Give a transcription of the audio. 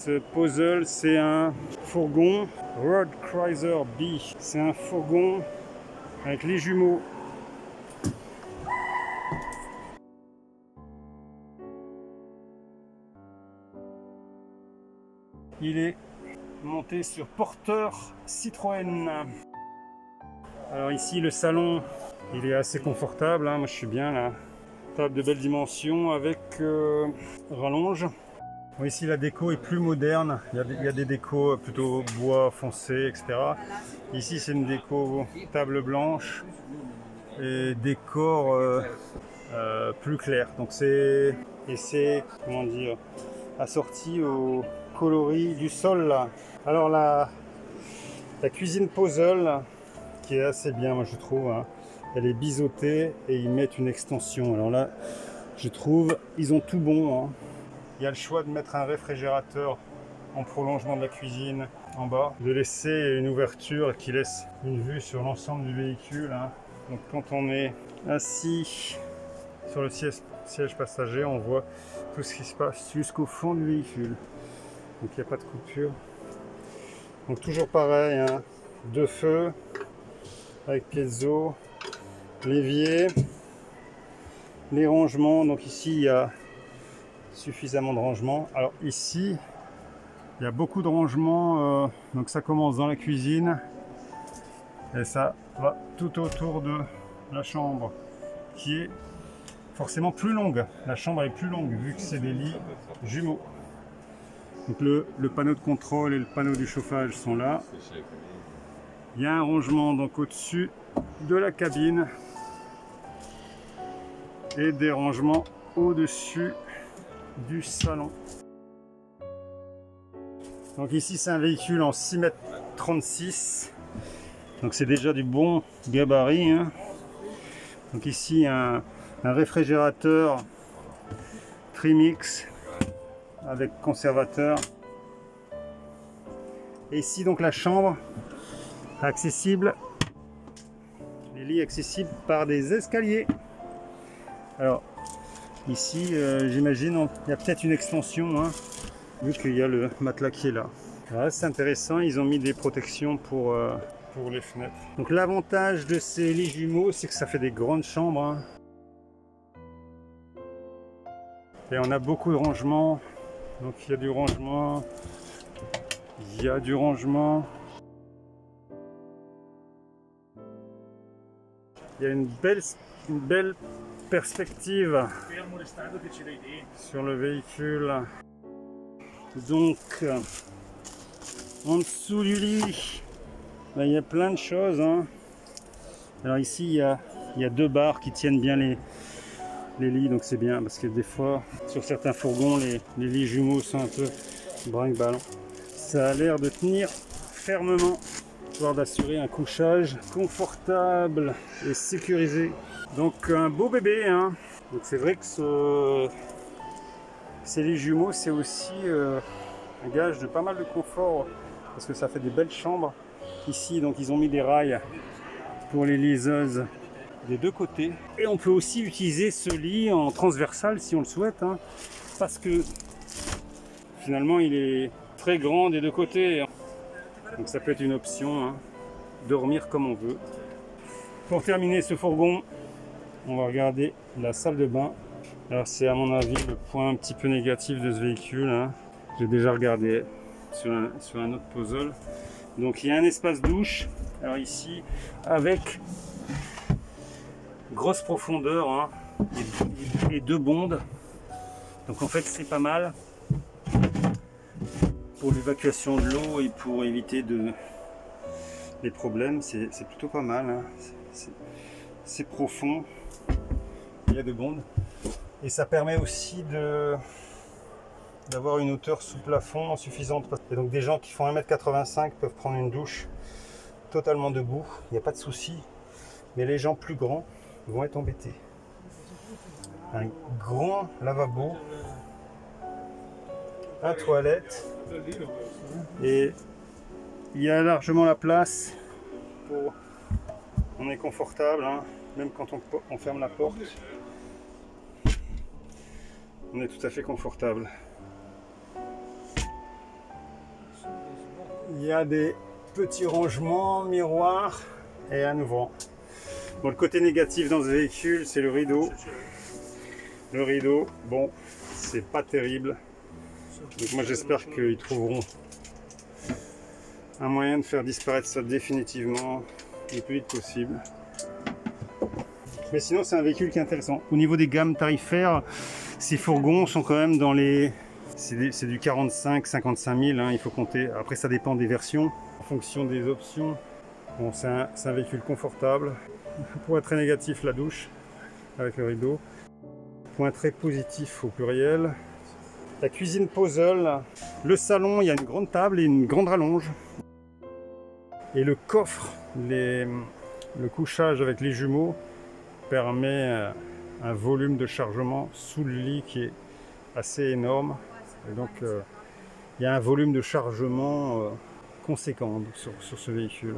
Ce puzzle, c'est un fourgon Road Cruiser B. C'est un fourgon avec les jumeaux. Il est monté sur porteur Citroën. Alors ici le salon, il est assez confortable, hein. Moi je suis bien là. Table de belles dimensions avec rallonge. Bon, ici la déco est plus moderne, il y a des décos plutôt bois foncé, etc. Ici c'est une déco table blanche et décor plus clair. Donc c'est comment dire, assorti au coloris du sol là. Alors la cuisine puzzle qui est assez bien, moi je trouve, hein. Elle est biseautée et ils mettent une extension. Alors là je trouve ils ont tout bon, hein. Il y a le choix de mettre un réfrigérateur en prolongement de la cuisine en bas, de laisser une ouverture qui laisse une vue sur l'ensemble du véhicule, hein. Donc quand on est assis sur le siège passager, on voit tout ce qui se passe jusqu'au fond du véhicule. Donc il n'y a pas de coupure. Donc toujours pareil, hein. 2 feux avec piezo, l'évier, les rangements. Donc ici il y a suffisamment de rangements. Alors ici il y a beaucoup de rangements, donc ça commence dans la cuisine et ça va tout autour de la chambre qui est forcément plus longue. La chambre est plus longue vu que c'est des lits jumeaux. Donc le panneau de contrôle et le panneau du chauffage sont là. Il y a un rangement donc au-dessus de la cabine et des rangements au-dessus du salon. Donc ici c'est un véhicule en 6,36 m. Donc c'est déjà du bon gabarit, hein. Donc ici un réfrigérateur Trimix avec conservateur. Et ici donc la chambre accessible, les lits accessibles par des escaliers. Alors ici j'imagine il y a peut-être une extension, hein, vu qu'il y a le matelas qui est là. Voilà, c'est intéressant, ils ont mis des protections pour les fenêtres. Donc l'avantage de ces lits jumeaux, c'est que ça fait des grandes chambres, hein. Et on a beaucoup de rangements. Donc il y a du rangement, il y a du rangement. Il y a une belle perspective sur le véhicule. Donc en dessous du lit, il y a plein de choses, hein. Alors ici il y a 2 barres qui tiennent bien les lits, donc c'est bien parce que des fois sur certains fourgons les lits jumeaux sont un peu brinque-ballant. Ça a l'air de tenir fermement, histoire d'assurer un couchage confortable et sécurisé. Donc un beau bébé, hein. Donc c'est vrai que ces lits jumeaux c'est aussi un gage de pas mal de confort parce que ça fait des belles chambres. Ici donc ils ont mis des rails pour les liseuses des 2 côtés, et on peut aussi utiliser ce lit en transversal si on le souhaite, hein, parce que finalement il est très grand des 2 côtés, donc ça peut être une option, hein, dormir comme on veut. Pour terminer ce fourgon, on va regarder la salle de bain. Alors c'est à mon avis le point un petit peu négatif de ce véhicule, hein. J'ai déjà regardé sur un autre puzzle. Donc il y a un espace douche, alors ici avec grosse profondeur, hein, et 2 bondes. Donc en fait c'est pas mal pour l'évacuation de l'eau et pour éviter les problèmes. C'est plutôt pas mal, hein. C'est profond, il y a 2 bondes et ça permet aussi d'avoir une hauteur sous plafond suffisante. Et donc des gens qui font 1,85 m peuvent prendre une douche totalement debout, il n'y a pas de souci. Mais les gens plus grands vont être embêtés. Un grand lavabo, un toilette, et il y a largement la place pour... On est confortable, hein, même quand on ferme la porte. On est tout à fait confortable. Il y a des petits rangements, miroirs et un ouvrant. Bon, le côté négatif dans ce véhicule, c'est le rideau. Le rideau, bon, c'est pas terrible. Donc moi j'espère qu'ils trouveront un moyen de faire disparaître ça définitivement le plus vite possible. Mais sinon c'est un véhicule qui est intéressant. Au niveau des gammes tarifaires, ces fourgons sont quand même dans les... C'est du 45-55 000, hein, il faut compter. Après ça dépend des versions, en fonction des options. Bon, c'est un véhicule confortable. Point très négatif, la douche avec le rideau. Point très positif au pluriel. La cuisine puzzle. Le salon, il y a une grande table et une grande rallonge. Et le coffre, le couchage avec les jumeaux permet un volume de chargement sous le lit qui est assez énorme. Et donc il y a un volume de chargement conséquent sur ce véhicule.